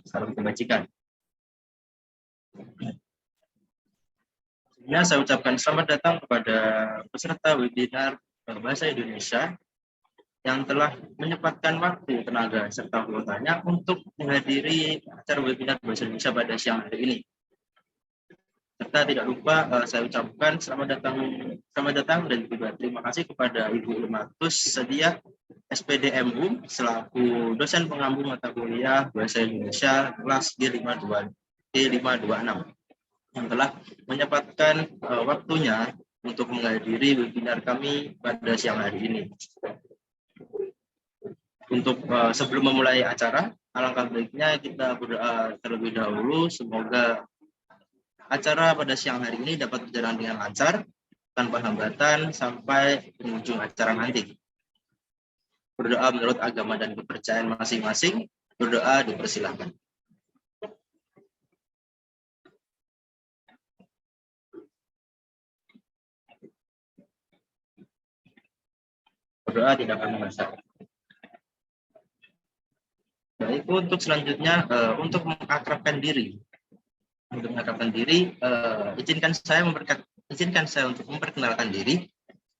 salam kebajikan. Sebelumnya saya ucapkan selamat datang kepada peserta webinar Bahasa Indonesia yang telah menyempatkan waktu, tenaga, serta kuotanya untuk menghadiri acara webinar Bahasa Indonesia pada siang hari ini. Serta tidak lupa saya ucapkan selamat datang dan juga terima kasih kepada Ibu Ilmatus Sedia SPDMU selaku dosen pengampu mata kuliah Bahasa Indonesia kelas G526 yang telah menyempatkan waktunya untuk menghadiri webinar kami pada siang hari ini. Untuk sebelum memulai acara, alangkah baiknya kita berdoa terlebih dahulu, semoga acara pada siang hari ini dapat berjalan dengan lancar, tanpa hambatan sampai penghujung acara nanti. Berdoa menurut agama dan kepercayaan masing-masing, berdoa dipersilakan. Berdoa tidak akan masalah. Baik, untuk selanjutnya, untuk mengakrabkan diri. Izinkan saya untuk memperkenalkan diri.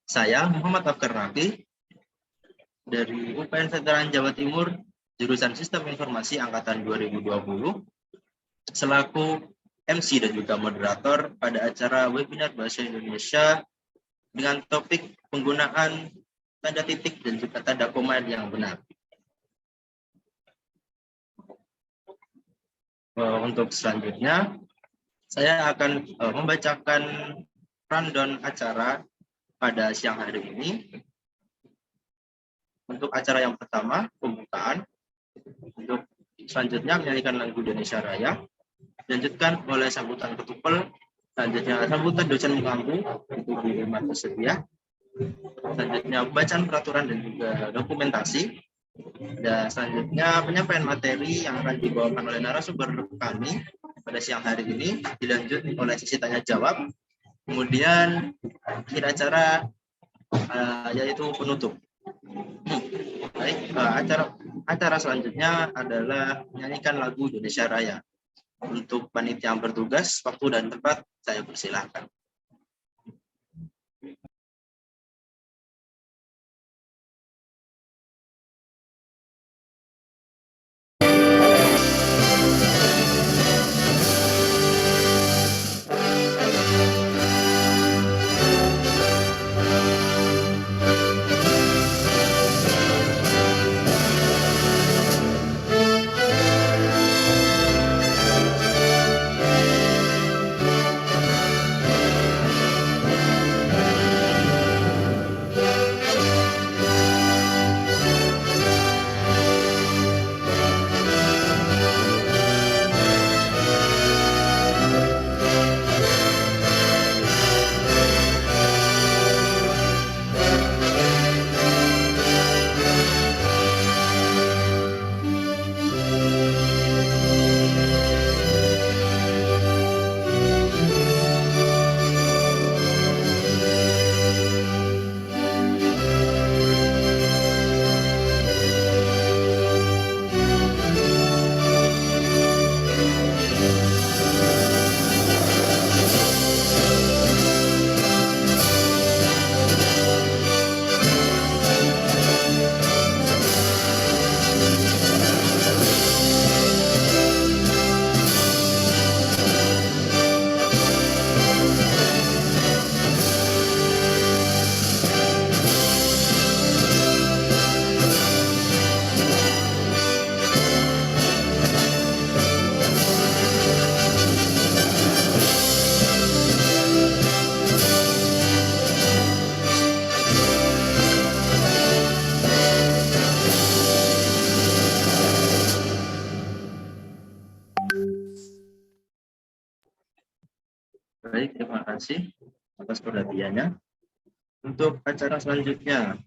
Saya Muhammad Afkar Nafi dari UPN Veteran Jawa Timur, jurusan Sistem Informasi Angkatan 2020, selaku MC dan juga moderator pada acara webinar Bahasa Indonesia dengan topik penggunaan tanda titik dan juga tanda koma yang benar. Untuk selanjutnya, saya akan membacakan rundown acara pada siang hari ini. Untuk acara yang pertama, pembukaan. Untuk selanjutnya, menyanyikan lagu Indonesia Raya. Dilanjutkan oleh sambutan ketupel. Selanjutnya, sambutan dosen pengampu, itu di Ilmatus Sedia. Selanjutnya, bacaan peraturan dan juga dokumentasi. Dan selanjutnya penyampaian materi yang akan dibawakan oleh narasumber kami pada siang hari ini, dilanjut oleh sesi tanya jawab, kemudian akhir acara yaitu penutup. Baik, acara selanjutnya adalah menyanyikan lagu Indonesia Raya. Untuk panitia yang bertugas, waktu dan tempat saya persilahkan. Baik, terima kasih atas perhatiannya. Untuk acara selanjutnya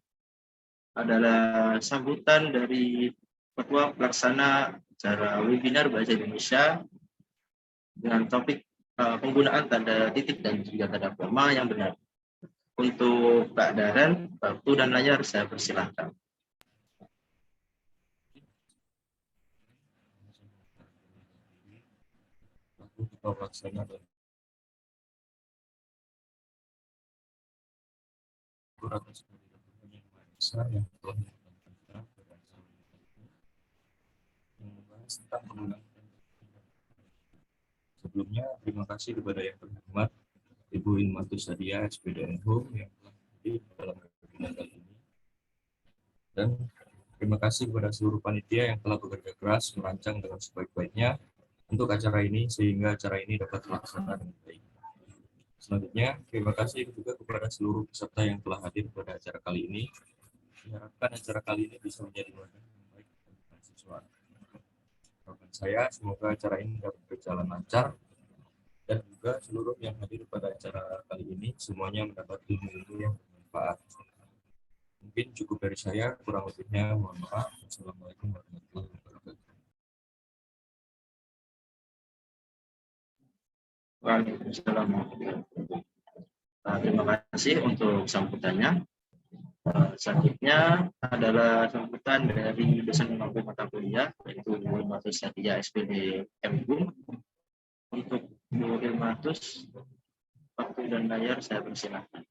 adalah sambutan dari Ketua Pelaksana acara webinar Bahasa Indonesia dengan topik penggunaan tanda titik dan juga tanda koma yang benar. Untuk Pak Daren, waktu dan layar saya persilahkan. atau pelaksana dan atas kebijakan yang Maha Esa yang telah menetapkan kita pada acara ini yang membahas tentang penggunaan. Sebelumnya, terima kasih kepada yang terhormat Ibu Inmatus Sadia, SPD Home yang telah hadir dalam webinar kali ini. Dan terima kasih kepada seluruh panitia yang telah bekerja keras merancang dengan sebaik-baiknya untuk acara ini sehingga acara ini dapat terlaksana dengan baik. Selanjutnya, terima kasih juga kepada seluruh peserta yang telah hadir pada acara kali ini. Diharapkan acara kali ini bisa menjadi wadah yang baik untuk mahasiswa. Harapan saya, semoga acara ini dapat berjalan lancar dan juga seluruh yang hadir pada acara kali ini semuanya mendapat ilmu-ilmu yang bermanfaat. Mungkin cukup dari saya, kurang lebihnya mohon maaf. Wassalamualaikum warahmatullahi wabarakatuh. Waalaikumsalam. Terima kasih untuk sambutannya. Selanjutnya adalah sambutan dari dosen pemangku mata kuliah, yaitu Bu Ilmatus Sadia, SPD MU. Untuk Bu Ilmatus, waktu dan layar saya persilahkan.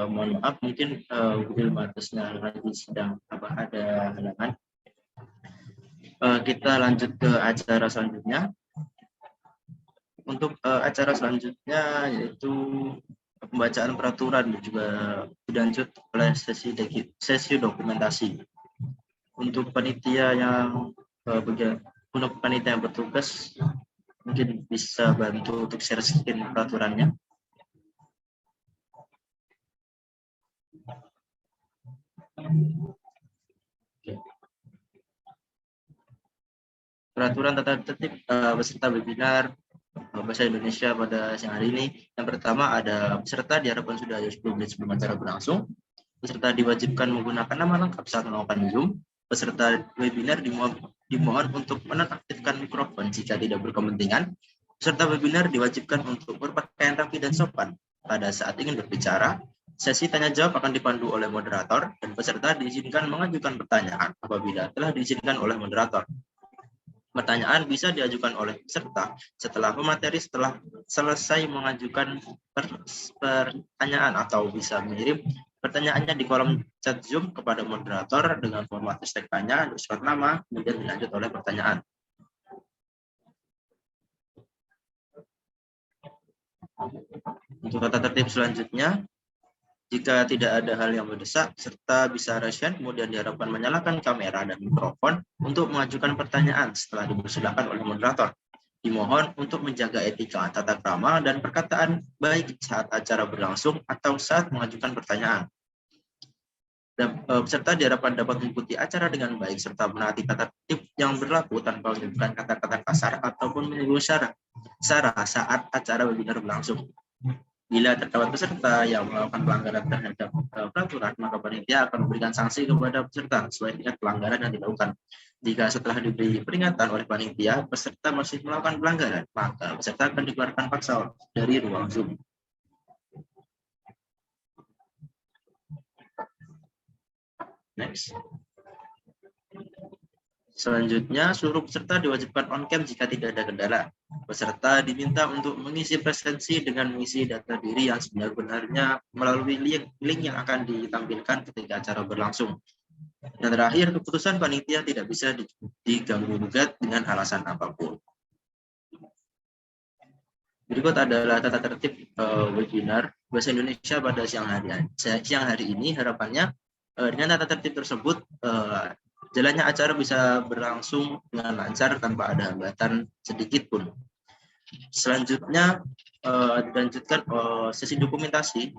Mohon maaf, mungkin Bu Ilmatusnya lagi sedang ada halangan. Kita lanjut ke acara selanjutnya. Untuk acara selanjutnya yaitu pembacaan peraturan dan juga dilanjut oleh sesi dokumentasi. Untuk panitia yang untuk panitia yang bertugas mungkin bisa bantu untuk share screen peraturannya. Peraturan tata tertib peserta webinar Bahasa Indonesia pada siang hari ini. Yang pertama ada peserta diharapkan sudah 10 menit sebelum acara berlangsung. Peserta diwajibkan menggunakan nama lengkap saat melakukan Zoom. Peserta webinar dimohon untuk menonaktifkan mikrofon jika tidak berkepentingan. Peserta webinar diwajibkan untuk berpakaian rapi dan sopan pada saat ingin berbicara. Sesi tanya jawab akan dipandu oleh moderator dan peserta diizinkan mengajukan pertanyaan apabila telah diizinkan oleh moderator. Pertanyaan bisa diajukan oleh peserta setelah pemateri setelah selesai mengajukan pertanyaan atau bisa mengirim pertanyaannya di kolom chat Zoom kepada moderator dengan format hashtag tanya, surat nama, kemudian dilanjut oleh pertanyaan. Untuk tata tertib selanjutnya, jika tidak ada hal yang mendesak, serta bisa raise hand, kemudian diharapkan menyalakan kamera dan mikrofon untuk mengajukan pertanyaan setelah dipersilakan oleh moderator. Dimohon untuk menjaga etika, tata krama, dan perkataan baik saat acara berlangsung atau saat mengajukan pertanyaan. Peserta diharapkan dapat mengikuti acara dengan baik serta menaati tata tertib yang berlaku tanpa menyebutkan kata-kata kasar ataupun menyinggung sara saat acara webinar berlangsung. Bila terdapat peserta yang melakukan pelanggaran terhadap peraturan, maka panitia akan memberikan sanksi kepada peserta sesuai tingkat pelanggaran yang dilakukan. Jika setelah diberi peringatan oleh panitia, peserta masih melakukan pelanggaran, maka peserta akan dikeluarkan paksa dari ruang Zoom. Next. Selanjutnya, seluruh peserta diwajibkan on-cam jika tidak ada kendala. Peserta diminta untuk mengisi presensi dengan mengisi data diri yang sebenar-benarnya melalui link yang akan ditampilkan ketika acara berlangsung. Dan terakhir, keputusan panitia tidak bisa diganggu-gugat dengan alasan apapun. Berikut adalah tata tertib webinar Bahasa Indonesia pada siang hari ini. Harapannya Dengan tata tertib tersebut, jalannya acara bisa berlangsung dengan lancar tanpa ada hambatan sedikit pun. Selanjutnya dilanjutkan sesi dokumentasi.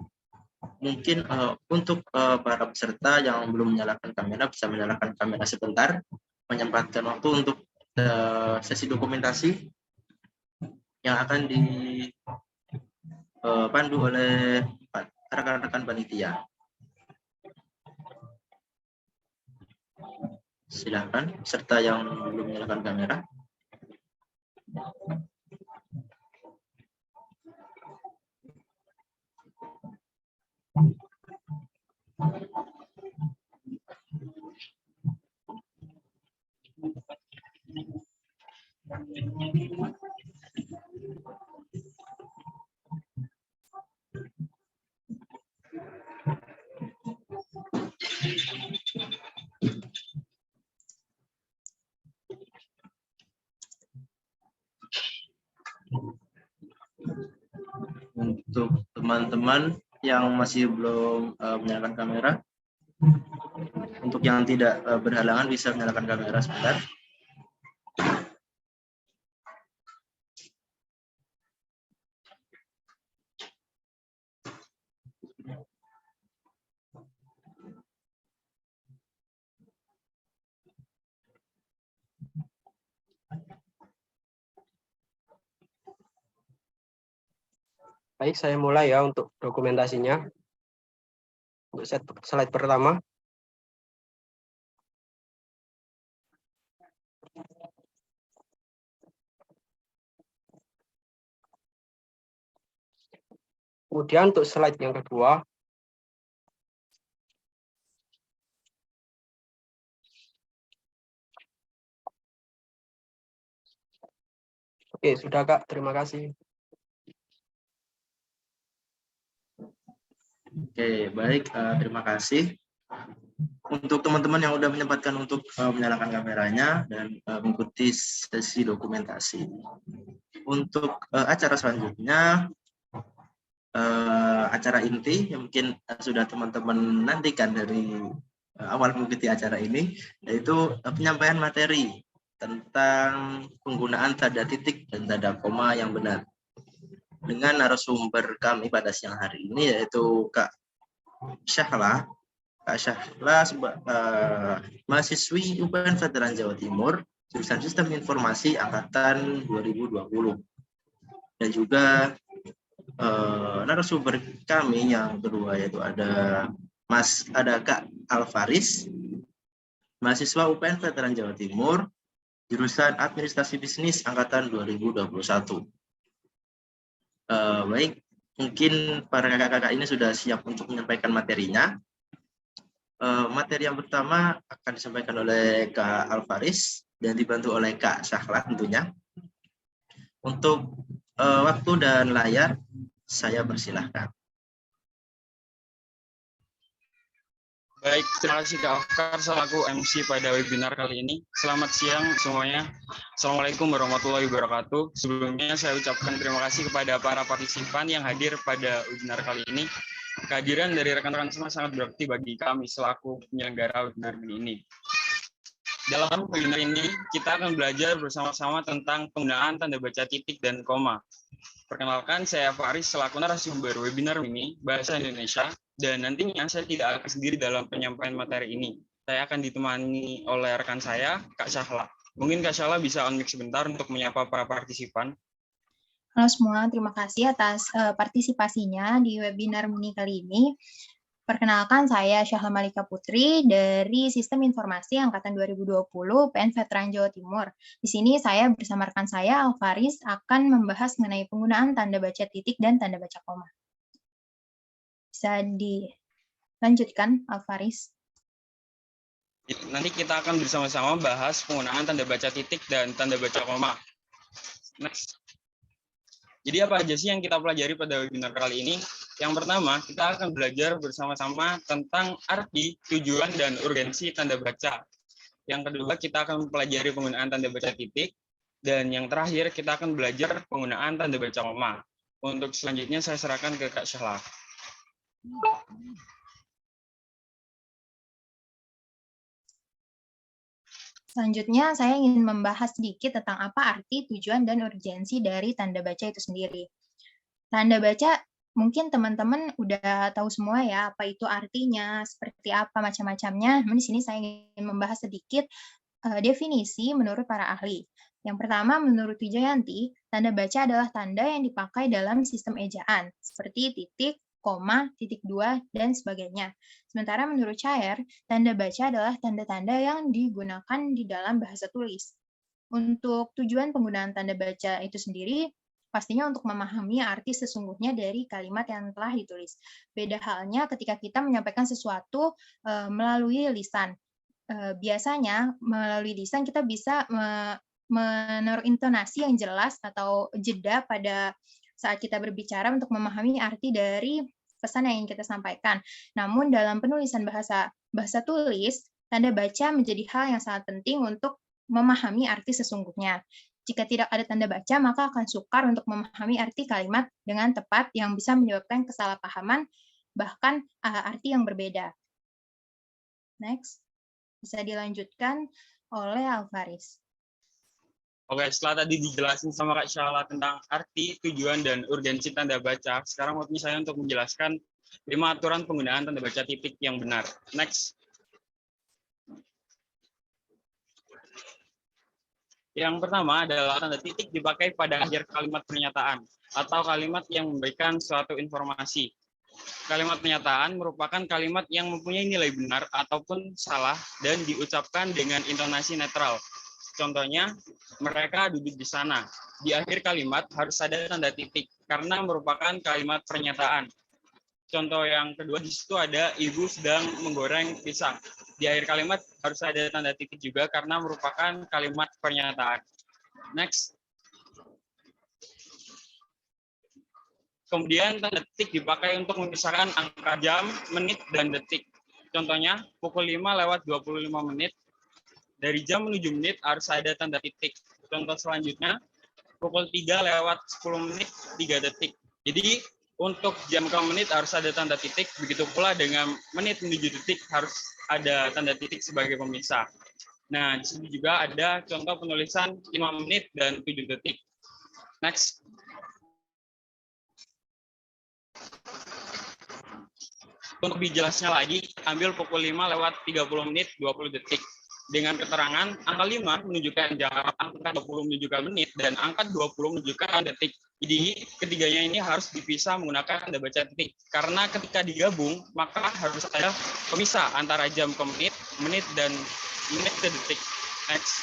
Mungkin untuk para peserta yang belum menyalakan kamera bisa menyalakan kamera sebentar, menyempatkan waktu untuk sesi dokumentasi yang akan dipandu oleh rekan-rekan panitia. Silakan peserta yang belum menyalakan kamera. Untuk teman-teman yang masih belum menyalakan kamera, untuk yang tidak berhalangan bisa menyalakan kamera sebentar. Baik, saya mulai ya untuk dokumentasinya. Untuk slide pertama. Kemudian untuk slide yang kedua. Oke, sudah Kak, terima kasih. Oke, baik, terima kasih. Untuk teman-teman yang sudah menyempatkan untuk menyalakan kameranya dan mengikuti sesi dokumentasi. Untuk acara selanjutnya, acara inti yang mungkin sudah teman-teman nantikan dari awal mengikuti acara ini, yaitu penyampaian materi tentang penggunaan tanda titik dan tanda koma yang benar. Dengan narasumber kami pada siang hari ini, yaitu Kak Syahla. Kak Syahla, mahasiswi UPN Veteran Jawa Timur, jurusan Sistem Informasi Angkatan 2020. Dan juga narasumber kami yang kedua, yaitu ada Kak Alvaris, mahasiswa UPN Veteran Jawa Timur, jurusan Administrasi Bisnis Angkatan 2021. Baik, mungkin para kakak-kakak ini sudah siap untuk menyampaikan materinya. Materi yang pertama akan disampaikan oleh Kak Alvaris dan dibantu oleh Kak Syahla tentunya. Untuk waktu dan layar, saya persilahkan. Baik, terima kasih Kak Afkar selaku MC pada webinar kali ini. Selamat siang semuanya. Assalamualaikum warahmatullahi wabarakatuh. Sebelumnya saya ucapkan terima kasih kepada para partisipan yang hadir pada webinar kali ini. Kehadiran dari rekan-rekan semua sangat berarti bagi kami selaku penyelenggara webinar ini. Dalam webinar ini, kita akan belajar bersama-sama tentang penggunaan tanda baca titik dan koma. Perkenalkan, saya Faris selaku narasumber webinar ini Bahasa Indonesia, dan nantinya saya tidak akan sendiri dalam penyampaian materi ini. Saya akan ditemani oleh rekan saya, Kak Syahla. Mungkin Kak Syahla bisa on-mic sebentar untuk menyapa para partisipan. Halo semua, terima kasih atas partisipasinya di webinar mini kali ini. Perkenalkan, saya Syahla Malika Putri dari Sistem Informasi Angkatan 2020 PN Veteran Jawa Timur. Di sini saya bersama rekan saya, Alvaris, akan membahas mengenai penggunaan tanda baca titik dan tanda baca koma. Bisa dilanjutkan, Alvaris. Nanti kita akan bersama-sama bahas penggunaan tanda baca titik dan tanda baca koma. Next. Jadi apa aja sih yang kita pelajari pada webinar kali ini? Yang pertama, kita akan belajar bersama-sama tentang arti, tujuan, dan urgensi tanda baca. Yang kedua, kita akan mempelajari penggunaan tanda baca titik. Dan yang terakhir, kita akan belajar penggunaan tanda baca koma. Untuk selanjutnya, saya serahkan ke Kak Syahla. Selanjutnya, saya ingin membahas sedikit tentang apa arti, tujuan, dan urgensi dari tanda baca itu sendiri. Tanda baca mungkin teman-teman udah tahu semua ya, apa itu artinya, seperti apa macam-macamnya. Namun di sini saya ingin membahas sedikit definisi menurut para ahli. Yang pertama, menurut Wijayanti, tanda baca adalah tanda yang dipakai dalam sistem ejaan, seperti titik, koma, titik dua, dan sebagainya. Sementara menurut Chair, tanda baca adalah tanda-tanda yang digunakan di dalam bahasa tulis. Untuk tujuan penggunaan tanda baca itu sendiri, pastinya untuk memahami arti sesungguhnya dari kalimat yang telah ditulis. Beda halnya ketika kita menyampaikan sesuatu melalui lisan. Biasanya melalui lisan kita bisa menaruh intonasi yang jelas atau jeda pada saat kita berbicara untuk memahami arti dari pesan yang ingin kita sampaikan. Namun dalam penulisan bahasa tulis, tanda baca menjadi hal yang sangat penting untuk memahami arti sesungguhnya. Jika tidak ada tanda baca, maka akan sukar untuk memahami arti kalimat dengan tepat yang bisa menyebabkan kesalahpahaman, bahkan arti yang berbeda. Next, bisa dilanjutkan oleh Alvaris. Oke, setelah tadi dijelasin sama Kak Syala tentang arti, tujuan, dan urgensi tanda baca, sekarang waktunya saya untuk menjelaskan 5 aturan penggunaan tanda baca titik yang benar. Next. Yang pertama adalah tanda titik dipakai pada akhir kalimat pernyataan atau kalimat yang memberikan suatu informasi. Kalimat pernyataan merupakan kalimat yang mempunyai nilai benar ataupun salah dan diucapkan dengan intonasi netral. Contohnya, mereka duduk di sana. Di akhir kalimat harus ada tanda titik karena merupakan kalimat pernyataan. Contoh yang kedua di situ ada ibu sedang menggoreng pisang. Di akhir kalimat harus ada tanda titik juga karena merupakan kalimat pernyataan. Next. Kemudian tanda titik dipakai untuk memisahkan angka jam, menit, dan detik. Contohnya, pukul 5 lewat 25 menit. Dari jam menuju menit harus ada tanda titik. Contoh selanjutnya, pukul 3 lewat 10 menit, 3 detik. Jadi, untuk jam ke menit harus ada tanda titik, begitu pula dengan menit menuju detik harus ada tanda titik sebagai pemisah. Nah, di sini juga ada contoh penulisan 5 menit dan 7 detik. Next. Untuk lebih jelasnya lagi, ambil pukul 5 lewat 30 menit 20 detik. Dengan keterangan, angka 5 menunjukkan jarak, angka 20 menunjukkan menit, dan angka 20 menunjukkan detik. Jadi, ketiganya ini harus dipisah menggunakan tanda baca titik. Karena ketika digabung, maka harus ada pemisah antara jam ke menit, menit, dan menit ke detik. Next.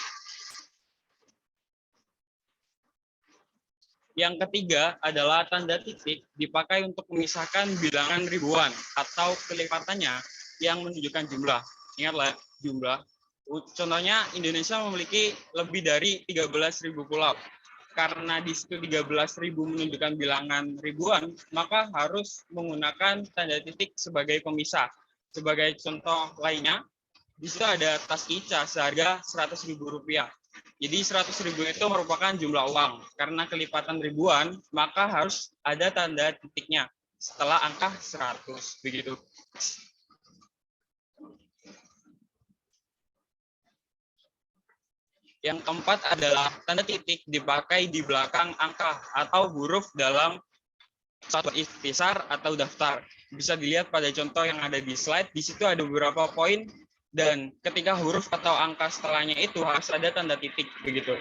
Yang ketiga adalah tanda titik dipakai untuk memisahkan bilangan ribuan atau kelipatannya yang menunjukkan jumlah. Ingatlah, jumlah. Contohnya, Indonesia memiliki lebih dari 13.000 pulau. Karena di situ 13.000 menunjukkan bilangan ribuan, maka harus menggunakan tanda titik sebagai pemisah. Sebagai contoh lainnya, di situ ada tas Ica seharga Rp100.000. Jadi 100.000 itu merupakan jumlah uang. Karena kelipatan ribuan, maka harus ada tanda titiknya setelah angka 100. Begitu. Yang keempat adalah tanda titik dipakai di belakang angka atau huruf dalam suatu ikhtisar atau daftar. Bisa dilihat pada contoh yang ada di slide. Di situ ada beberapa poin dan ketika huruf atau angka setelahnya itu harus ada tanda titik begitu.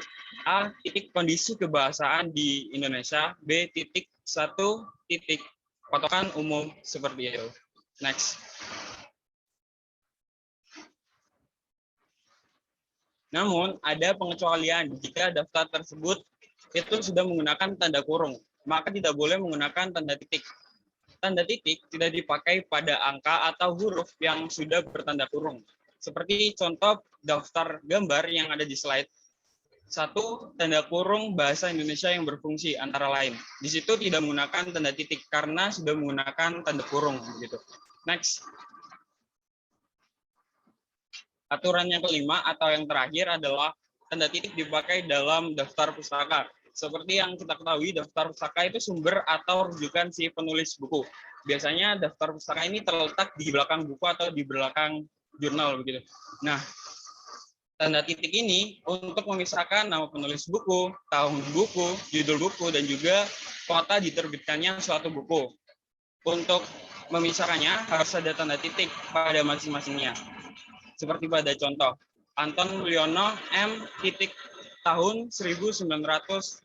A titik kondisi kebahasaan di Indonesia. B titik 1 titik patokan umum seperti itu. Next. Namun, ada pengecualian jika daftar tersebut itu sudah menggunakan tanda kurung, maka tidak boleh menggunakan tanda titik. Tanda titik tidak dipakai pada angka atau huruf yang sudah bertanda kurung. Seperti contoh daftar gambar yang ada di slide. 1. Tanda kurung bahasa Indonesia yang berfungsi antara lain. Di situ tidak menggunakan tanda titik karena sudah menggunakan tanda kurung. Begitu. Next. Aturan yang kelima atau yang terakhir adalah tanda titik dipakai dalam daftar pustaka. Seperti yang kita ketahui, daftar pustaka itu sumber atau rujukan si penulis buku. Biasanya daftar pustaka ini terletak di belakang buku atau di belakang jurnal begitu. Nah, Tanda titik ini untuk memisahkan nama penulis buku, tahun buku, judul buku, dan juga kota diterbitkannya suatu buku. Untuk memisahkannya harus ada tanda titik pada masing-masingnya. Seperti pada contoh, Anton Mulyono M. titik tahun 1989,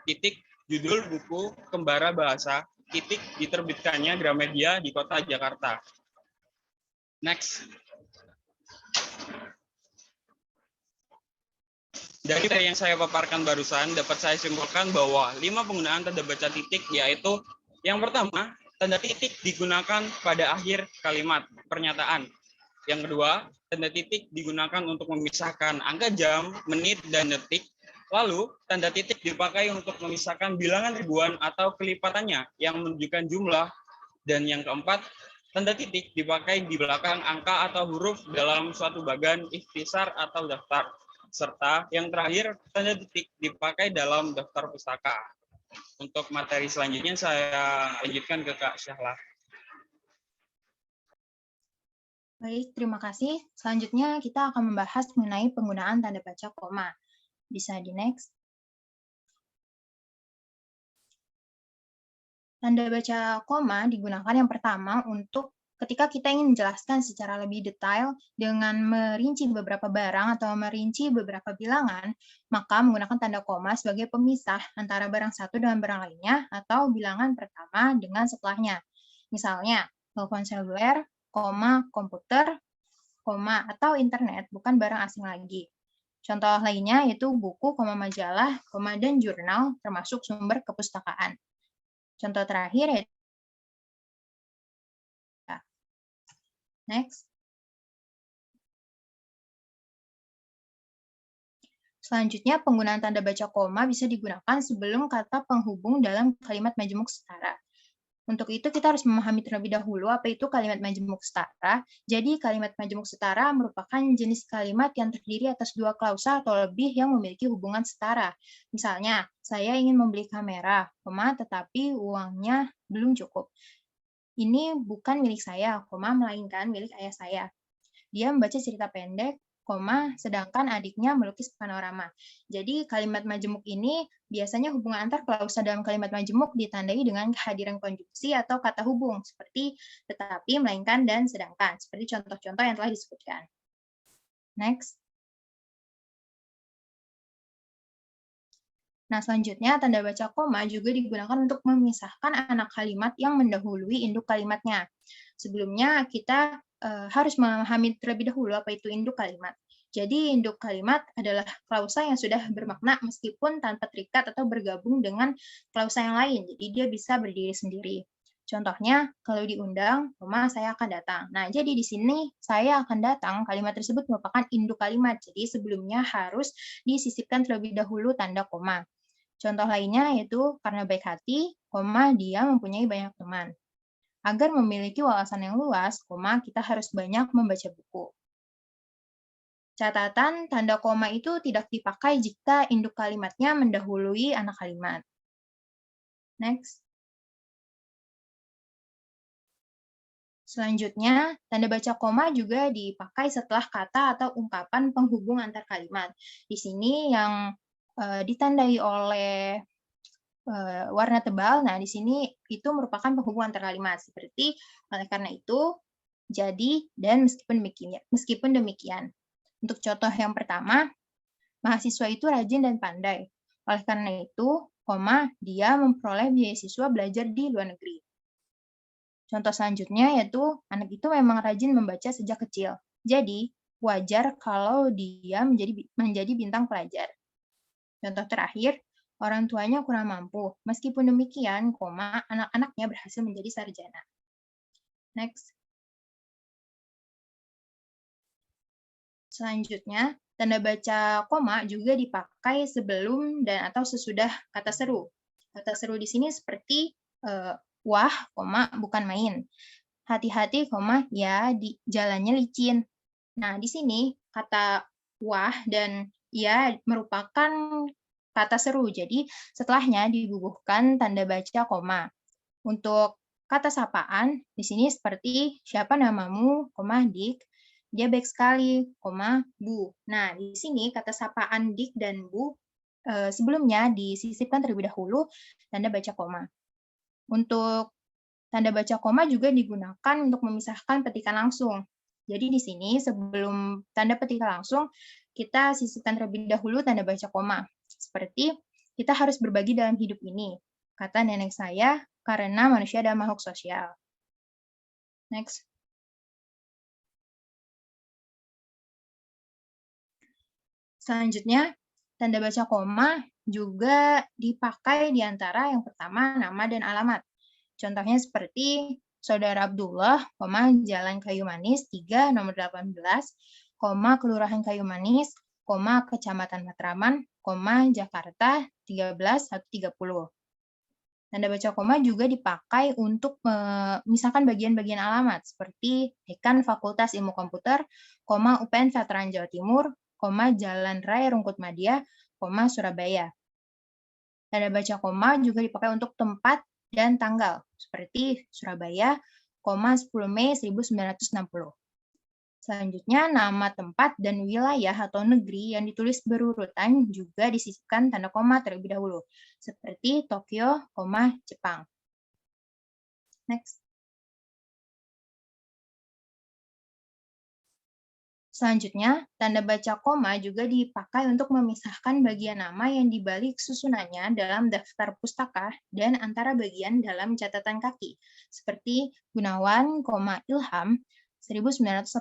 titik judul buku Kembara Bahasa, titik diterbitkannya Gramedia di kota Jakarta. Next. Dari yang saya paparkan barusan, dapat saya simpulkan bahwa 5 penggunaan tanda baca titik, yaitu yang pertama, tanda titik digunakan pada akhir kalimat pernyataan. Yang kedua, tanda titik digunakan untuk memisahkan angka jam, menit, dan detik. Lalu, tanda titik dipakai untuk memisahkan bilangan ribuan atau kelipatannya yang menunjukkan jumlah. Dan yang keempat, tanda titik dipakai di belakang angka atau huruf dalam suatu bagan ikhtisar atau daftar. Serta yang terakhir, tanda titik dipakai dalam daftar pustaka. Untuk materi selanjutnya saya lanjutkan ke Kak Syahla. Baik, terima kasih. Selanjutnya kita akan membahas mengenai penggunaan tanda baca koma. Bisa di next. Tanda baca koma digunakan yang pertama untuk ketika kita ingin menjelaskan secara lebih detail dengan merinci beberapa barang atau merinci beberapa bilangan, maka menggunakan tanda koma sebagai pemisah antara barang satu dengan barang lainnya atau bilangan pertama dengan setelahnya. Misalnya, telepon seluler, koma, komputer, koma, atau internet bukan barang asing lagi. Contoh lainnya yaitu buku, koma, majalah, koma, dan jurnal termasuk sumber kepustakaan. Contoh terakhir yaitu next. Selanjutnya, penggunaan tanda baca koma bisa digunakan sebelum kata penghubung dalam kalimat majemuk setara. Untuk itu, kita harus memahami terlebih dahulu apa itu kalimat majemuk setara. Jadi, kalimat majemuk setara merupakan jenis kalimat yang terdiri atas 2 klausa atau lebih yang memiliki hubungan setara. Misalnya, saya ingin membeli kamera, tetapi uangnya belum cukup. Ini bukan milik saya, melainkan milik ayah saya. Dia membaca cerita pendek, sedangkan adiknya melukis panorama. Jadi kalimat majemuk ini biasanya hubungan antar klausa dalam kalimat majemuk ditandai dengan kehadiran konjungsi atau kata hubung seperti tetapi, melainkan, dan sedangkan. Seperti contoh-contoh yang telah disebutkan. Next. Nah, selanjutnya tanda baca koma juga digunakan untuk memisahkan anak kalimat yang mendahului induk kalimatnya. Sebelumnya kita harus memahami terlebih dahulu apa itu induk kalimat. Jadi induk kalimat adalah klausa yang sudah bermakna meskipun tanpa terikat atau bergabung dengan klausa yang lain. Jadi dia bisa berdiri sendiri. Contohnya, kalau diundang, saya akan datang. Nah, jadi di sini saya akan datang, kalimat tersebut merupakan induk kalimat. Jadi sebelumnya harus disisipkan terlebih dahulu tanda koma. Contoh lainnya yaitu karena baik hati, dia mempunyai banyak teman. Agar memiliki wawasan yang luas, kita harus banyak membaca buku. Catatan, tanda koma itu tidak dipakai jika induk kalimatnya mendahului anak kalimat. Next. Selanjutnya, tanda baca koma juga dipakai setelah kata atau ungkapan penghubung antar kalimat. Di sini yang ditandai oleh warna tebal. Nah, di sini itu merupakan penghubung antar kalimat. Seperti oleh karena itu, jadi, dan meskipun demikian. Untuk contoh yang pertama, mahasiswa itu rajin dan pandai. Oleh karena itu, dia memperoleh beasiswa belajar di luar negeri. Contoh selanjutnya yaitu, anak itu memang rajin membaca sejak kecil. Jadi, wajar kalau dia menjadi bintang pelajar. Contoh terakhir, orang tuanya kurang mampu. Meskipun demikian, anak-anaknya berhasil menjadi sarjana. Next. Selanjutnya, tanda baca koma juga dipakai sebelum dan atau sesudah kata seru. Kata seru di sini seperti wah, bukan main. Hati-hati, ya, di jalannya licin. Nah, di sini kata wah dan ya merupakan kata seru. Jadi, setelahnya dibubuhkan tanda baca koma. Untuk kata sapaan, di sini seperti siapa namamu, Dik. Dia baik sekali, koma, Bu. Nah, di sini kata sapaan Dik dan Bu sebelumnya disisipkan terlebih dahulu tanda baca koma. Untuk tanda baca koma juga digunakan untuk memisahkan petikan langsung. Jadi di sini sebelum tanda petikan langsung, kita sisipkan terlebih dahulu tanda baca koma. Seperti kita harus berbagi dalam hidup ini, kata nenek saya, karena manusia adalah makhluk sosial. Next. Selanjutnya, tanda baca koma juga dipakai di antara yang pertama nama dan alamat. Contohnya seperti Saudara Abdullah, Jalan Kayu Manis 3 nomor 18, Kelurahan Kayu Manis, Kecamatan Matraman, Jakarta 13.130. Tanda baca koma juga dipakai untuk memisahkan bagian-bagian alamat seperti Dekan Fakultas Ilmu Komputer, UPN Veteran Jawa Timur, Jalan Raya Rungkut Madya, Surabaya. Tanda baca koma juga dipakai untuk tempat dan tanggal seperti Surabaya, 10 Mei 1960. Selanjutnya, nama tempat dan wilayah atau negeri yang ditulis berurutan juga disisipkan tanda koma terlebih dahulu, seperti Tokyo, Jepang. Next. Selanjutnya, tanda baca koma juga dipakai untuk memisahkan bagian nama yang dibalik susunannya dalam daftar pustaka dan antara bagian dalam catatan kaki, seperti Gunawan, Ilham, 1984,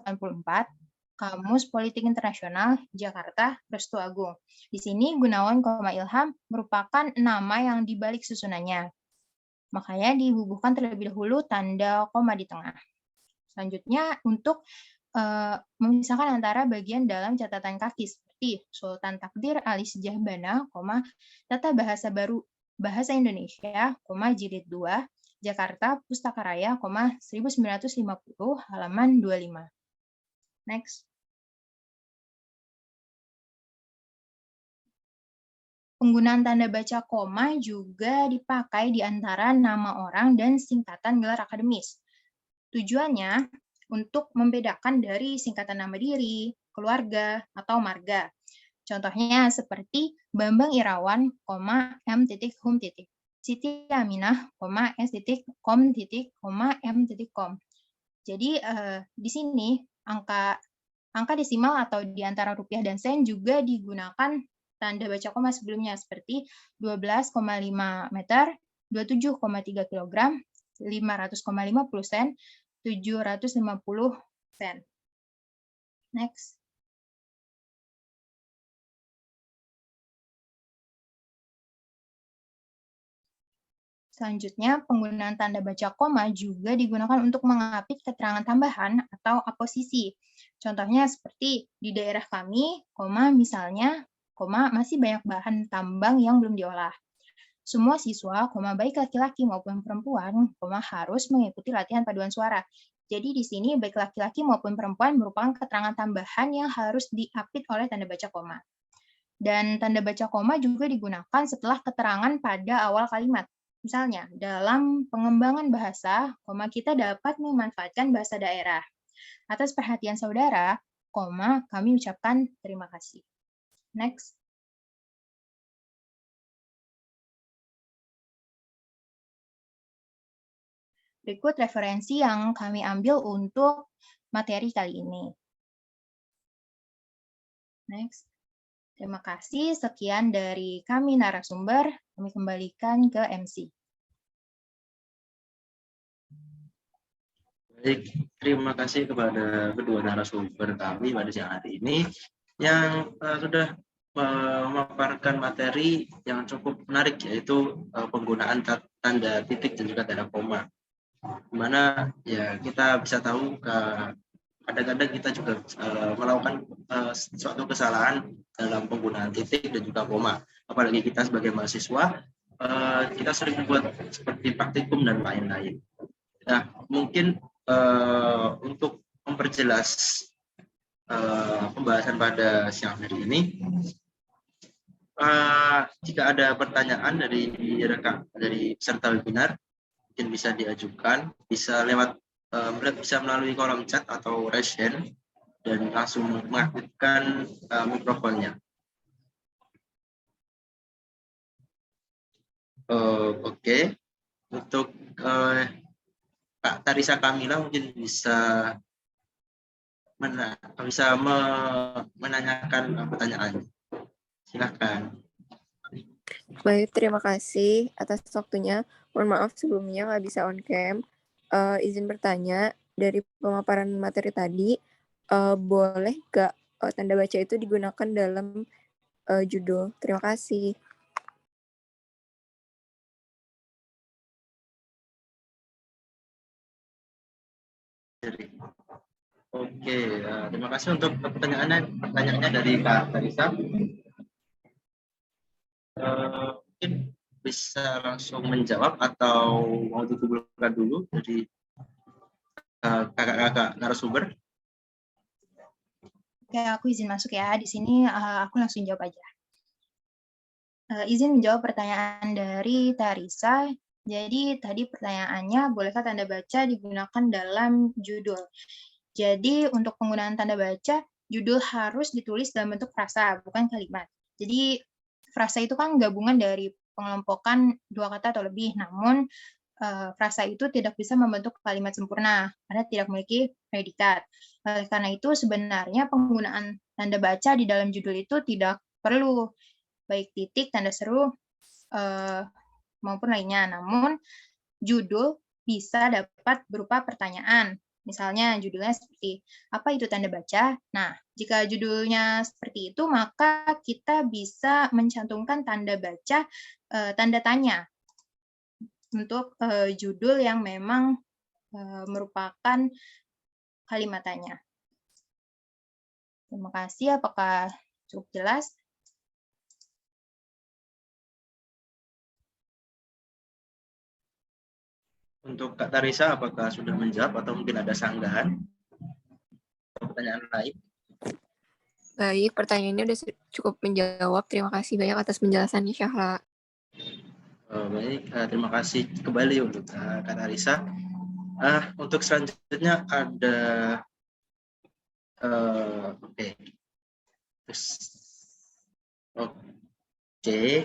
Kamus Politik Internasional, Jakarta, Restu Agung. Di sini Gunawan, Ilham merupakan nama yang dibalik susunannya. Makanya dibubuhkan terlebih dahulu tanda koma di tengah. Selanjutnya, untuk memisahkan antara bagian dalam catatan kaki seperti Sultan Takdir Ali Sejahbana, Tata Bahasa Baru Bahasa Indonesia, Jilid 2, Jakarta, Pustaka Raya, 1950, halaman 25. Next. Penggunaan tanda baca koma juga dipakai di antara nama orang dan singkatan gelar akademis. Tujuannya untuk membedakan dari singkatan nama diri, keluarga, atau marga. Contohnya seperti Bambang Irawan, M. Hum. Siti Aminah, S.com, M.com. Jadi di sini angka desimal atau di antara rupiah dan sen juga digunakan tanda baca koma sebelumnya seperti 12,5 meter, 27,3 kg, 500,50 sen, 750 sen. Next. Selanjutnya, penggunaan tanda baca koma juga digunakan untuk mengapit keterangan tambahan atau aposisi. Contohnya seperti di daerah kami, misalnya, masih banyak bahan tambang yang belum diolah. Semua siswa, baik laki-laki maupun perempuan, harus mengikuti latihan paduan suara. Jadi di sini baik laki-laki maupun perempuan merupakan keterangan tambahan yang harus diapit oleh tanda baca koma. Dan tanda baca koma juga digunakan setelah keterangan pada awal kalimat. Misalnya, dalam pengembangan bahasa, kita dapat memanfaatkan bahasa daerah. Atas perhatian saudara, kami ucapkan terima kasih. Next. Berikut referensi yang kami ambil untuk materi kali ini. Next. Terima kasih. Sekian dari kami narasumber. Kami kembalikan ke MC. Baik, terima kasih kepada kedua narasumber kami pada siang hari ini yang sudah memaparkan materi yang cukup menarik, yaitu penggunaan tanda titik dan juga tanda koma. Dimana ya kita bisa tahu kadang-kadang kita juga melakukan suatu kesalahan dalam penggunaan titik dan juga koma. Apalagi kita sebagai mahasiswa, kita sering membuat seperti praktikum dan lain-lain. Nah, mungkin untuk memperjelas pembahasan pada siang hari ini, jika ada pertanyaan dari peserta webinar, mungkin bisa diajukan, bisa lewat bisa melalui kolom chat atau raise hand, dan langsung mengaktifkan mikrofonnya. Oke. Untuk Kak Tarisa Kamila mungkin bisa menanyakan pertanyaan. Silakan. Baik, terima kasih atas waktunya. Mohon maaf sebelumnya nggak bisa on cam. Izin bertanya, dari pemaparan materi tadi, boleh nggak tanda baca itu digunakan dalam judul? Terima kasih. Oke, terima kasih untuk pertanyaannya dari Kak Tarisa. Mungkin bisa langsung menjawab atau mau dikumpulkan dulu dari kakak-kakak narasumber. Oke, aku izin masuk ya. Di sini aku langsung jawab aja. Izin menjawab pertanyaan dari Tarisa. Jadi tadi pertanyaannya, bolehkah tanda baca digunakan dalam judul? Jadi untuk penggunaan tanda baca, judul harus ditulis dalam bentuk frasa, bukan kalimat. Jadi frasa itu kan gabungan dari pengelompokan dua kata atau lebih, namun frasa itu tidak bisa membentuk kalimat sempurna karena tidak memiliki predikat. Oleh karena itu sebenarnya penggunaan tanda baca di dalam judul itu tidak perlu, baik titik, tanda seru, maupun lainnya. Namun judul bisa dapat berupa pertanyaan. Misalnya judulnya seperti, apa itu tanda baca? Nah, jika judulnya seperti itu, maka kita bisa mencantumkan tanda baca, tanda tanya, untuk judul yang memang merupakan kalimat tanya. Terima kasih, apakah cukup jelas? Untuk Kak Tarisa, apakah sudah menjawab atau mungkin ada sanggahan? Pertanyaan lain? Baik, pertanyaannya udah cukup menjawab. Terima kasih banyak atas penjelasannya, Syahla. Baik, terima kasih kembali untuk Kak Tarisa. Untuk selanjutnya ada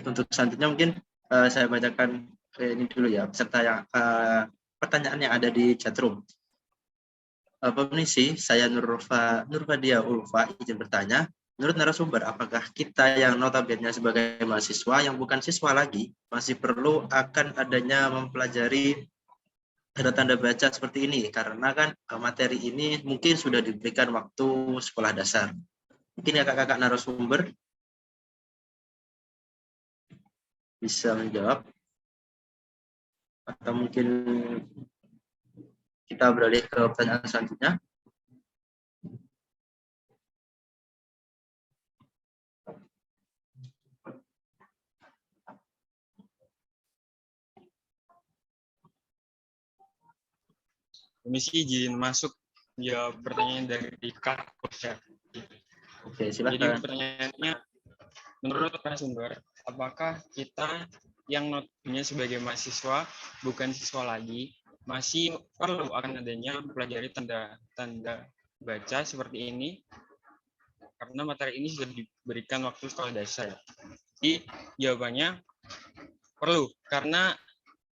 untuk selanjutnya mungkin saya bacakan ini dulu ya, peserta yang pertanyaan yang ada di chatroom. Permisi, saya Nurfadia Ulfa izin bertanya. Menurut narasumber, apakah kita yang notabene sebagai mahasiswa yang bukan siswa lagi masih perlu akan adanya mempelajari tanda baca seperti ini? Karena kan materi ini mungkin sudah diberikan waktu sekolah dasar. Mungkin ya kakak-kakak narasumber bisa menjawab, atau mungkin kita beralih ke pertanyaan selanjutnya. Komisi izin masuk ya pertanyaan dari Kak Kosya. Oke, silakan. Jadi pertanyaannya, menurut narasumber, apakah kita yang notabene sebagai mahasiswa bukan siswa lagi masih perlu akan adanya mempelajari tanda baca seperti ini? Karena materi ini sudah diberikan waktu sekolah dasar. Jadi jawabannya perlu, karena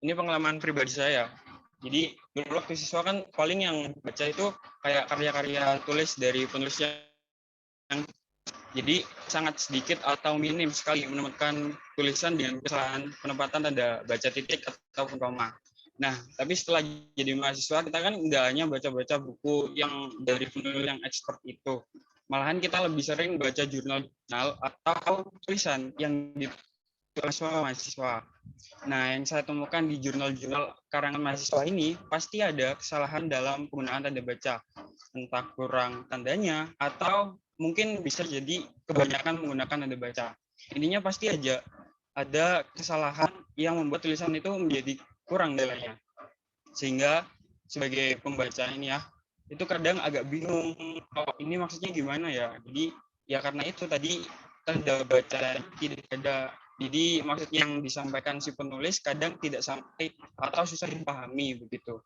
ini pengalaman pribadi saya. Jadi dulu waktu siswa kan paling yang baca itu kayak karya-karya tulis dari penulis yang jadi sangat sedikit atau minim sekali menemukan tulisan dengan kesalahan penempatan tanda baca titik ataupun koma. Nah, tapi setelah jadi mahasiswa kita kan nggak hanya baca-baca buku yang dari penulis yang expert itu. Malahan kita lebih sering baca jurnal-jurnal atau tulisan yang ditulis oleh mahasiswa. Nah, yang saya temukan di jurnal-jurnal karangan mahasiswa ini pasti ada kesalahan dalam penggunaan tanda baca. Entah kurang tandanya atau mungkin bisa jadi kebanyakan menggunakan tanda baca. Intinya pasti aja ada kesalahan yang membuat tulisan itu menjadi kurang nilainya. Sehingga sebagai pembaca ini ya, itu kadang agak bingung, oh ini maksudnya gimana ya. Jadi ya karena itu tadi tanda baca tidak ada. Jadi maksud yang disampaikan si penulis kadang tidak sampai atau susah dipahami begitu.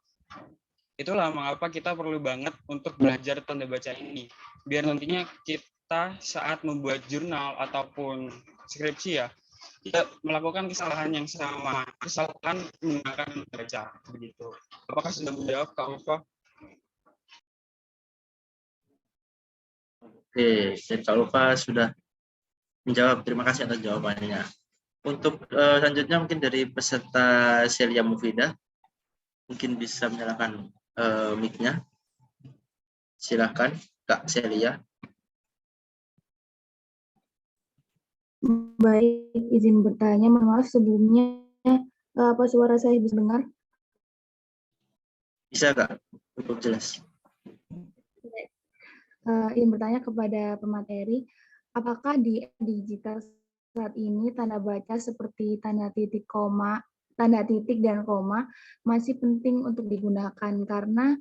Itulah mengapa kita perlu banget untuk belajar tanda baca ini. Biar nantinya kita saat membuat jurnal ataupun skripsi ya, tidak melakukan kesalahan yang sama, asalkan menggunakan tanda baca. Begitu. Apakah sudah menjawab, Kak Ulfa? Oke, jadi Kak Ulfa sudah menjawab. Terima kasih atas jawabannya. Untuk selanjutnya mungkin dari peserta Celia Mufidah, mungkin bisa menyalakan mic-nya. Silakan, Kak Celia. Baik, izin bertanya. Mohon maaf sebelumnya, apa suara saya bisa dengar? Bisa, Kak? Cukup jelas. Izin bertanya kepada pemateri, apakah di digital saat ini tanda baca seperti tanda titik dan koma masih penting untuk digunakan karena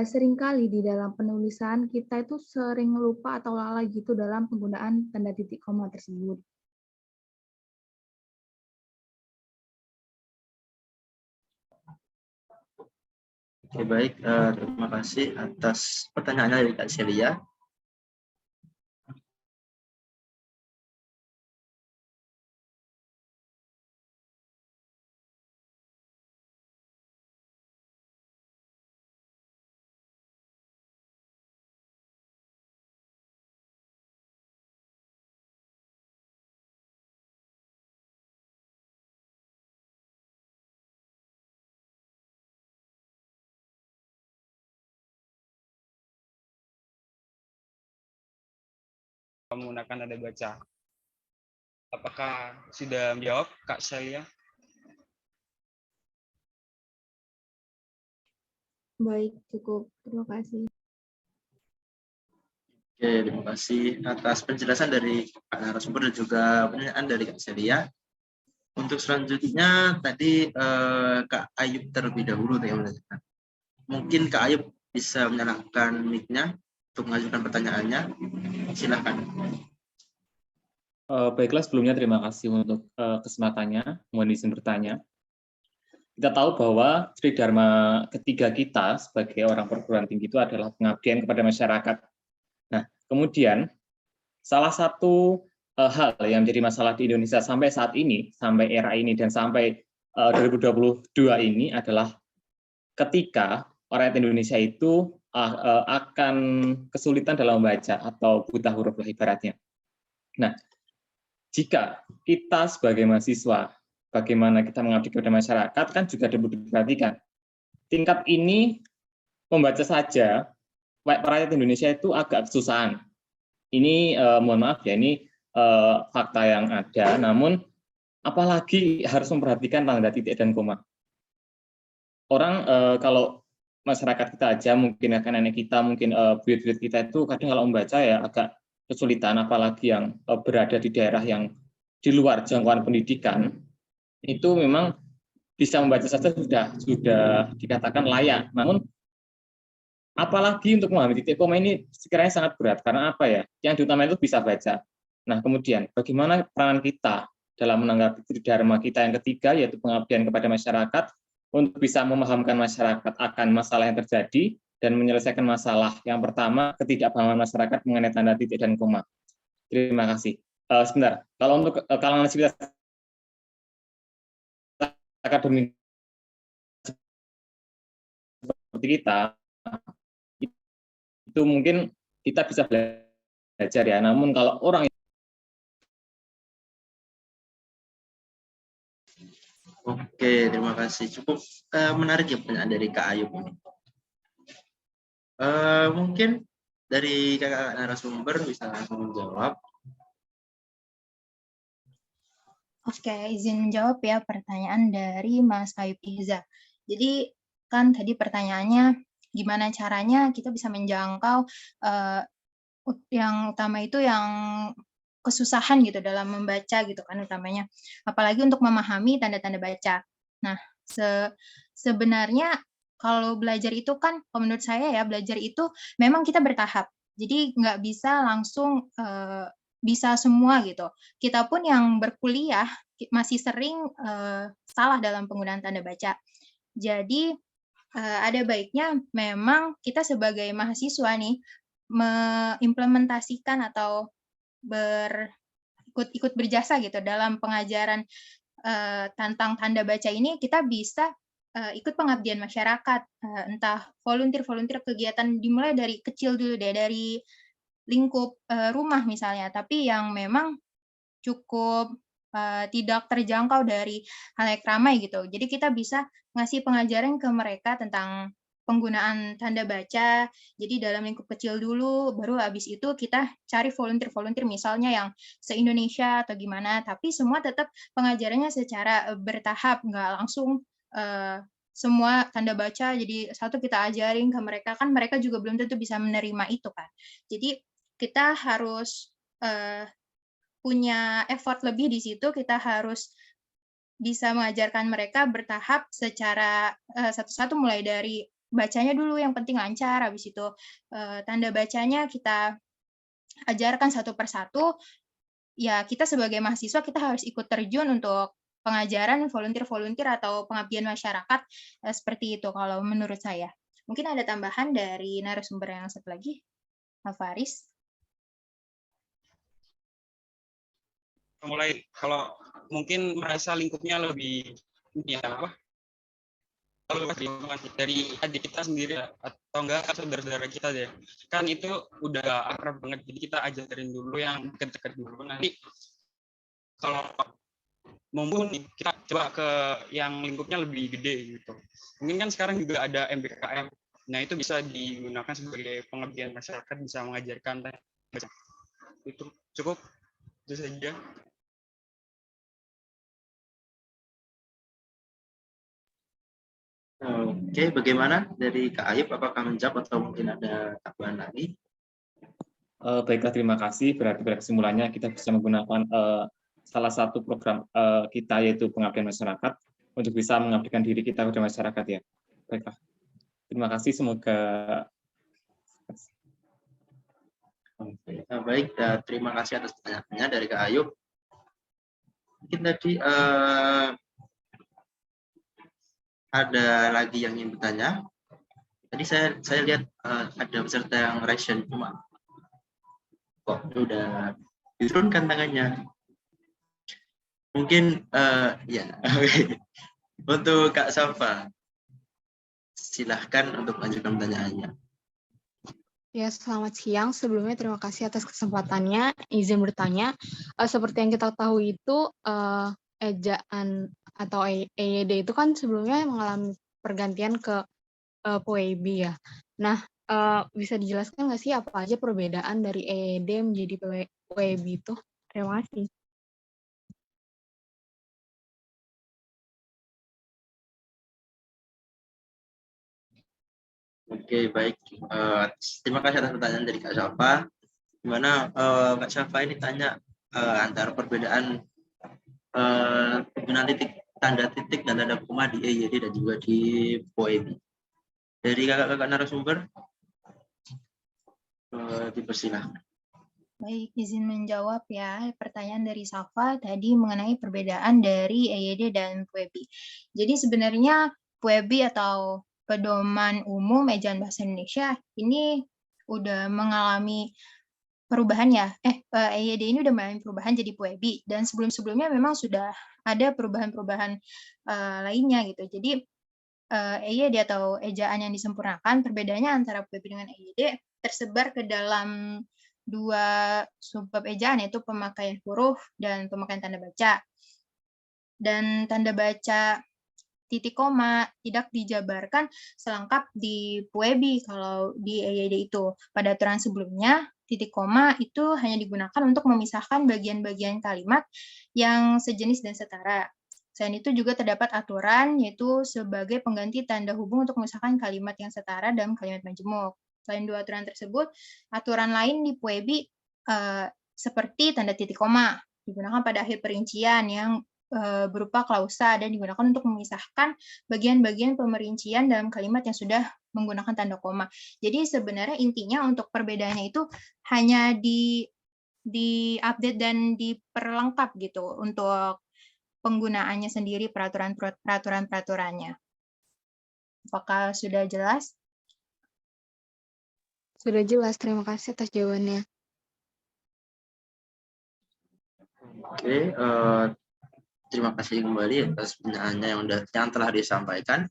seringkali di dalam penulisan kita itu sering lupa atau lalai gitu dalam penggunaan tanda titik koma tersebut. Oke, baik. Terima kasih atas pertanyaannya dari Kak Celia. Menggunakan tanda baca. Apakah sudah menjawab, Kak Celia? Baik, cukup. Terima kasih. Oke, terima kasih atas penjelasan dari Kak narasumber dan juga pertanyaan dari Kak Celia. Untuk selanjutnya tadi Kak Ayub terlebih dahulu yang menanyakan. Mungkin Kak Ayub bisa menyalakan mic-nya untuk mengajukan pertanyaannya. Silakan. Baiklah, sebelumnya terima kasih untuk kesempatannya, mohon izin bertanya. Kita tahu bahwa tridharma ketiga kita sebagai orang perguruan tinggi itu adalah pengabdian kepada masyarakat. Nah, kemudian salah satu hal yang menjadi masalah di Indonesia sampai saat ini, sampai era ini dan sampai 2022 ini adalah ketika rakyat Indonesia itu akan kesulitan dalam membaca atau buta huruf lah ibaratnya. Nah, jika kita sebagai mahasiswa, bagaimana kita mengabdi kepada masyarakat, kan juga perlu diperhatikan. Tingkat ini membaca saja, rakyat Indonesia itu agak kesusahan. Ini mohon maaf ya, ini fakta yang ada, namun apalagi harus memperhatikan tanda titik dan koma. Orang kalau masyarakat kita aja, mungkin akan nenek kita, mungkin buyut-buyut kita itu kadang kalau membaca ya agak kesulitan, apalagi yang berada di daerah yang di luar jangkauan pendidikan, itu memang bisa membaca saja sudah dikatakan layak. Namun apalagi untuk memahami titik koma ini sekiranya sangat berat, karena apa ya? Yang diutamakan itu bisa baca. Nah, kemudian bagaimana peran kita dalam menanggapi tridharma kita yang ketiga, yaitu pengabdian kepada masyarakat, untuk bisa memahamkan masyarakat akan masalah yang terjadi dan menyelesaikan masalah. Yang pertama, ketidakpahaman masyarakat mengenai tanda titik dan koma. Terima kasih. Sebentar, kalau untuk kalangan sivitas akademik seperti kita, itu mungkin kita bisa belajar ya. Namun kalau orang Oke, terima kasih. Cukup menarik ya pertanyaan dari Kak Ayub ini. Mungkin dari kakak narasumber bisa langsung menjawab. Oke, izin menjawab ya pertanyaan dari Mas Ayub Iza. Jadi kan tadi pertanyaannya gimana caranya kita bisa menjangkau yang utama itu yang kesusahan gitu dalam membaca gitu kan utamanya. Apalagi untuk memahami tanda-tanda baca. Nah, sebenarnya kalau belajar itu kan, kalau menurut saya ya belajar itu memang kita bertahap. Jadi nggak bisa langsung bisa semua gitu. Kita pun yang berkuliah masih sering salah dalam penggunaan tanda baca. Jadi ada baiknya memang kita sebagai mahasiswa nih mengimplementasikan atau ikut berjasa gitu dalam pengajaran tentang tanda baca ini. Kita bisa ikut pengabdian masyarakat, entah volunteer kegiatan dimulai dari kecil dulu deh, dari lingkup rumah misalnya, tapi yang memang cukup tidak terjangkau dari halayak ramai gitu. Jadi kita bisa ngasih pengajaran ke mereka tentang penggunaan tanda baca. Jadi dalam lingkup kecil dulu, baru habis itu kita cari volunteer misalnya yang se-Indonesia atau gimana, tapi semua tetap pengajarannya secara bertahap, nggak langsung semua tanda baca jadi satu kita ajarin ke mereka, kan mereka juga belum tentu bisa menerima itu kan. Jadi kita harus punya effort lebih di situ, kita harus bisa mengajarkan mereka bertahap secara satu-satu, mulai dari bacanya dulu yang penting lancar, habis itu tanda bacanya kita ajarkan satu persatu. Ya kita sebagai mahasiswa kita harus ikut terjun untuk pengajaran volunteer atau pengabdian masyarakat seperti itu kalau menurut saya. Mungkin ada tambahan dari narasumber yang satu lagi, Pak Faris. Mulai kalau mungkin merasa lingkupnya lebih dari adik kita sendiri atau enggak saudara-saudara kita deh, kan itu udah akrab banget, jadi kita ajarin dulu yang dekat-dekat dulu, nanti kalau mumpun kita coba ke yang lingkupnya lebih gede gitu. Mungkin kan sekarang juga ada MBKM, nah itu bisa digunakan sebagai pengabdian masyarakat, bisa mengajarkan itu. Cukup itu saja. Oke, bagaimana dari Kak Ayub? Apakah menjawab atau mungkin ada tambahan lagi? Baiklah, terima kasih. Berarti pada kesimpulannya kita bisa menggunakan salah satu program kita, yaitu pengabdian masyarakat, untuk bisa mengabdikan diri kita kepada masyarakat ya. Baiklah, terima kasih. Semoga baik. Terima kasih atas pertanyaannya dari Kak Ayub. Mungkin tadi ada lagi yang ingin bertanya. Tadi saya lihat ada peserta yang reaction, cuma kok udah diturunkan tangannya. Mungkin ya. Untuk Kak Safa, silahkan untuk lanjutkan pertanyaannya. Ya, selamat siang. Sebelumnya terima kasih atas kesempatannya. Izin bertanya, seperti yang kita tahu itu ejaan atau EYD itu kan sebelumnya mengalami pergantian ke PWB ya. Nah, bisa dijelaskan nggak sih apa aja perbedaan dari EYD menjadi PWB itu? Terima kasih. Oke, baik. Terima kasih atas pertanyaan dari Kak Safa. Dimana Kak Safa ini tanya antara perbedaan penggunaan tanda titik dan tanda koma di EYD dan juga di PWB. Dari kakak-kakak narasumber, dipersilahkan. Baik, izin menjawab ya pertanyaan dari Safa tadi mengenai perbedaan dari EYD dan PWB. Jadi sebenarnya PWB atau Pedoman Umum Ejaan Bahasa Indonesia ini udah mengalami perubahan ya. EYD ini udah mengalami perubahan jadi PWB, dan sebelum-sebelumnya memang sudah ada perubahan-perubahan lainnya gitu. Jadi EYD atau ejaan yang disempurnakan, perbedaannya antara PWB dengan EYD tersebar ke dalam dua subbab ejaan, yaitu pemakaian huruf dan pemakaian tanda baca. Dan tanda baca titik koma tidak dijabarkan selengkap di PWB kalau di EYD itu. Pada aturan sebelumnya, titik koma itu hanya digunakan untuk memisahkan bagian-bagian kalimat yang sejenis dan setara. Selain itu juga terdapat aturan yaitu sebagai pengganti tanda hubung untuk memisahkan kalimat yang setara dalam kalimat majemuk. Selain dua aturan tersebut, aturan lain di PWB seperti tanda titik koma digunakan pada akhir perincian yang berupa klausa dan digunakan untuk memisahkan bagian-bagian pemerincian dalam kalimat yang sudah menggunakan tanda koma. Jadi sebenarnya intinya untuk perbedaannya itu hanya di-update dan diperlengkap gitu untuk penggunaannya sendiri, peraturan-peraturannya. Apakah sudah jelas? Sudah jelas, terima kasih atas jawabannya. Oke, terima kasih kembali atas pertanyaannya yang telah disampaikan.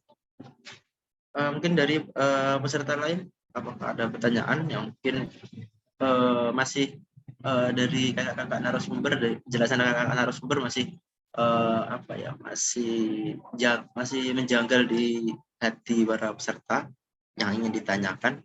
Mungkin dari peserta lain, apakah ada pertanyaan yang mungkin masih dari kakak-kakak narasumber, dari penjelasan kakak-kakak narasumber masih masih menjanggal di hati para peserta yang ingin ditanyakan?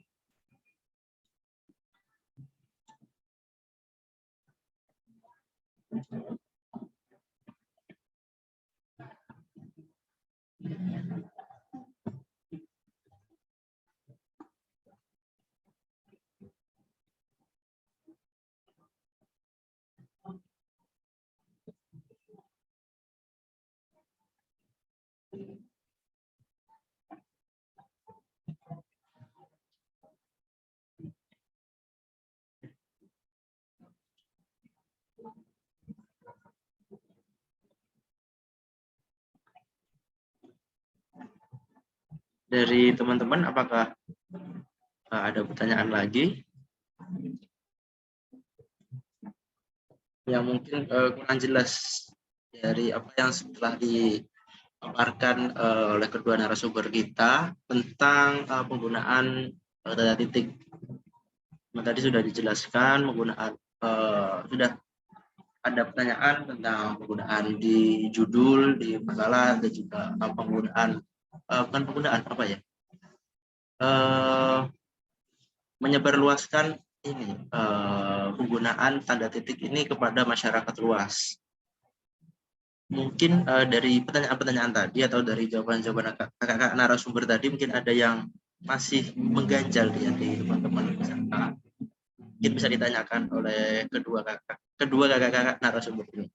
Dari teman-teman, apakah ada pertanyaan lagi yang mungkin kurang jelas dari apa yang setelah dipaparkan oleh kedua narasumber kita tentang penggunaan tanda titik? Tadi sudah dijelaskan penggunaan, sudah ada pertanyaan tentang penggunaan di judul, di makalah, dan juga penggunaan bukan penggunaan apa ya, menyebarluaskan ini penggunaan tanda titik ini kepada masyarakat luas. Mungkin dari pertanyaan-pertanyaan tadi atau dari jawaban-jawaban kakak narasumber tadi mungkin ada yang masih mengganjal di teman-teman peserta. Mungkin bisa ditanyakan oleh kedua kakak narasumber ini.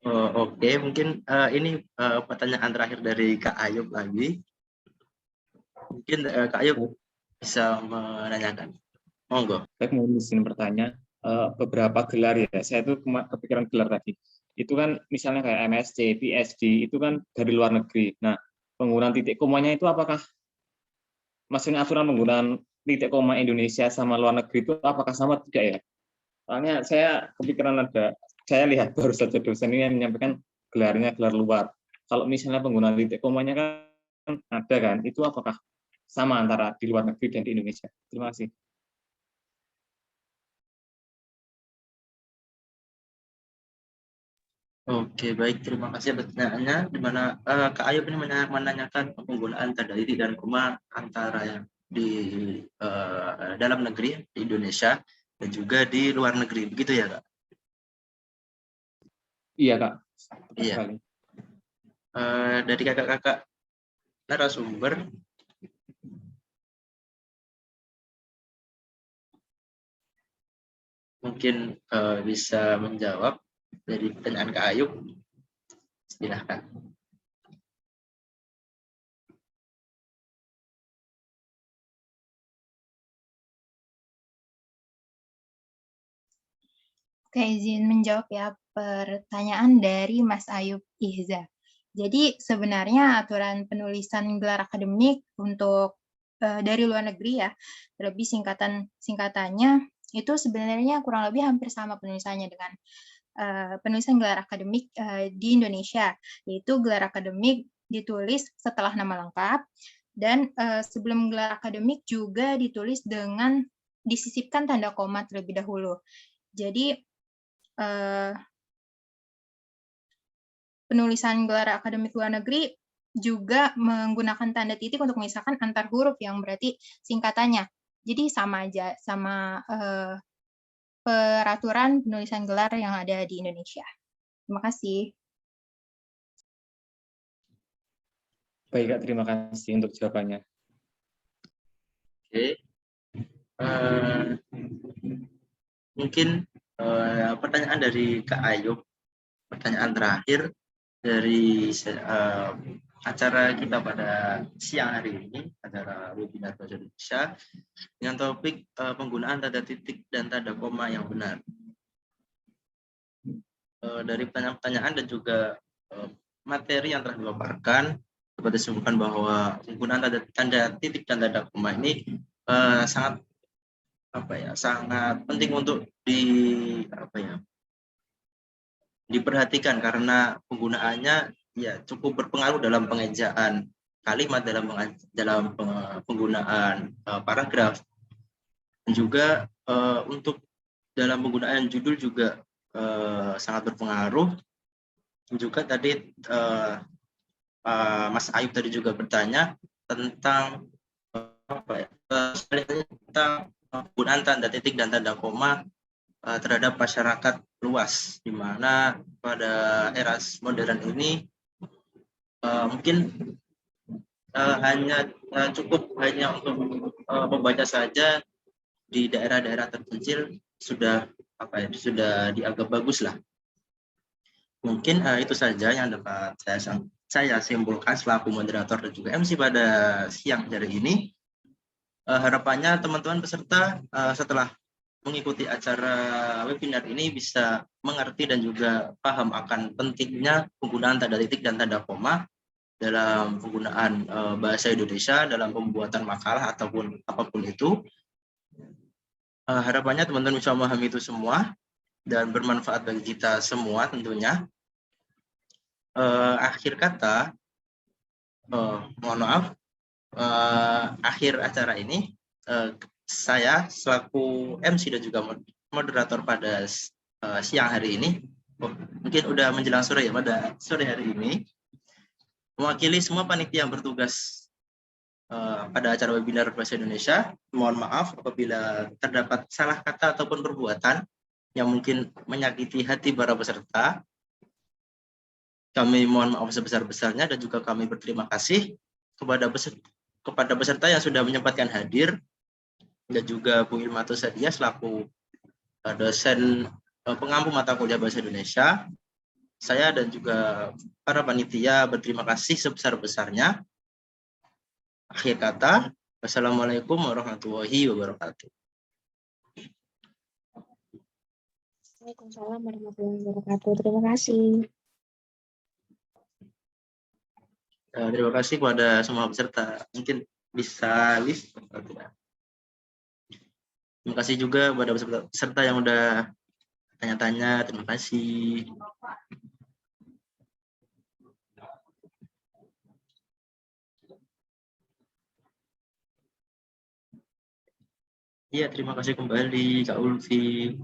Oke, mungkin ini pertanyaan terakhir dari Kak Ayub lagi. Mungkin Kak Ayub bisa menanyakan. Monggo. Saya mau izin bertanya, beberapa gelar ya, saya itu kepikiran gelar tadi. Itu kan misalnya kayak MSc, PhD, itu kan dari luar negeri. Nah, penggunaan titik komanya itu apakah, maksudnya aturan penggunaan titik koma Indonesia sama luar negeri itu apakah sama tidak ya? Soalnya saya kepikiran saya lihat baru saja dosen ini yang menyampaikan gelarnya gelar luar. Kalau misalnya penggunaan titik komanya kan ada kan, itu apakah sama antara di luar negeri dan di Indonesia? Terima kasih. Oke, baik. Terima kasih atas pertanyaannya. Di mana Kak Ayub ini menanyakan penggunaan tanda titik dan koma antara yang di dalam negeri, di Indonesia, dan juga di luar negeri. Begitu ya, Kak? Iya, Kak. Iya. Dari kakak-kakak narasumber, mungkin bisa menjawab dari pertanyaan Kak Ayub. Silahkan. Oke, izin menjawab ya pertanyaan dari Mas Ayub Ihza. Jadi sebenarnya aturan penulisan gelar akademik untuk dari luar negeri ya, terlebih singkatannya itu sebenarnya kurang lebih hampir sama penulisannya dengan penulisan gelar akademik di Indonesia, yaitu gelar akademik ditulis setelah nama lengkap dan sebelum gelar akademik juga ditulis dengan disisipkan tanda koma terlebih dahulu. Jadi penulisan gelar akademik luar negeri juga menggunakan tanda titik untuk memisahkan antar huruf yang berarti singkatannya. Jadi sama aja sama peraturan penulisan gelar yang ada di Indonesia. Terima kasih. Baik, Kak, terima kasih untuk jawabannya. Oke. Mungkin pertanyaan dari Kak Ayu, pertanyaan terakhir dari acara kita pada siang hari ini, acara webinar Bahasa Indonesia dengan topik penggunaan tanda titik dan tanda koma yang benar. Dari pertanyaan-pertanyaan dan juga materi yang telah dipaparkan, dapat disebutkan bahwa penggunaan tanda titik dan tanda koma ini sangat penting untuk diperhatikan karena penggunaannya ya cukup berpengaruh dalam pengejaan kalimat, dalam penggunaan paragraf, dan juga untuk dalam penggunaan judul juga sangat berpengaruh. Juga tadi Mas Ayub tadi juga bertanya tentang tentang penggunaan tanda titik dan tanda koma terhadap masyarakat luas, di mana pada era modern ini mungkin hanya cukup untuk membaca saja di daerah-daerah terpencil sudah dianggap bagus lah. Mungkin itu saja yang dapat saya simpulkan selaku moderator dan juga MC pada siang hari ini. Harapannya teman-teman peserta setelah mengikuti acara webinar ini bisa mengerti dan juga paham akan pentingnya penggunaan tanda titik dan tanda koma dalam penggunaan bahasa Indonesia dalam pembuatan makalah ataupun apapun itu. Harapannya teman-teman bisa memahami itu semua dan bermanfaat bagi kita semua tentunya. Akhir kata, mohon maaf, akhir acara ini saya selaku MC dan juga moderator pada siang hari ini, mungkin udah menjelang sore ya, pada sore hari ini, mewakili semua panitia yang bertugas pada acara webinar Bahasa Indonesia. Mohon maaf apabila terdapat salah kata ataupun perbuatan yang mungkin menyakiti hati para peserta. Kami mohon maaf sebesar-besarnya dan juga kami berterima kasih kepada peserta yang sudah menyempatkan hadir, dan juga Bu Ilmatus Sadia selaku dosen pengampu mata kuliah Bahasa Indonesia. Saya dan juga para panitia berterima kasih sebesar-besarnya. Akhir kata, wassalamualaikum warahmatullahi wabarakatuh. Waalaikumsalam warahmatullahi wabarakatuh. Terima kasih. Terima kasih kepada semua peserta. Mungkin bisa list atau tidak. Terima kasih juga kepada peserta yang udah tanya-tanya. Terima kasih. Iya, terima kasih kembali Kak Ulfi.